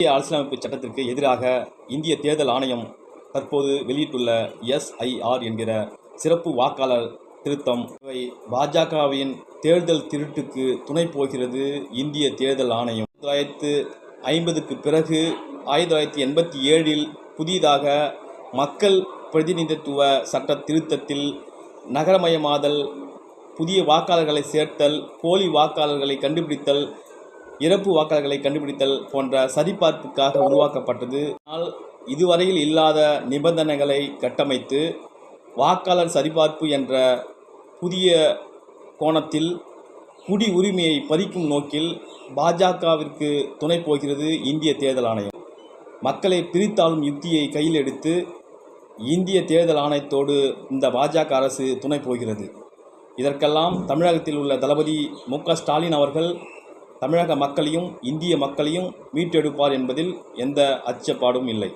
இந்திய அரசியலமைப்பு சட்டத்திற்கு எதிராக இந்திய தேர்தல் ஆணையம் தற்போது வெளியிட்டுள்ள SIR என்கிற சிறப்பு வாக்காளர் திருத்தம் இவை பாஜகவின் தேர்தல் திருட்டுக்கு துணை போகிறது. இந்திய தேர்தல் ஆணையம் 1950க்கு பிறகு 1987இல் புதிதாக மக்கள் பிரதிநிதித்துவ சட்ட திருத்தத்தில் நகரமயமாதல், புதிய வாக்காளர்களை சேர்த்தல், போலி வாக்காளர்களை கண்டுபிடித்தல், இறப்பு வாக்காளர்களை கண்டுபிடித்தல் போன்ற சரிபார்ப்புக்காக உருவாக்கப்பட்டது. ஆனால் இதுவரையில் இல்லாத நிபந்தனைகளை கட்டமைத்து வாக்காளர் சரிபார்ப்பு என்ற புதிய கோணத்தில் குடி உரிமையை பறிக்கும் நோக்கில் பாஜகவிற்கு துணை போகிறது இந்திய தேர்தல் ஆணையம். மக்களை பிரித்தாளும் யுக்தியை கையில் எடுத்து இந்திய தேர்தல் ஆணையத்தோடு இந்த பாஜக அரசு துணை போகிறது. இதற்கெல்லாம் தமிழகத்தில் உள்ள தளபதி மு.க. ஸ்டாலின் அவர்கள் தமிழக மக்களையும் இந்திய மக்களையும் மீட்டெடுப்பார் என்பதில் எந்த அச்சப்பாடும் இல்லை.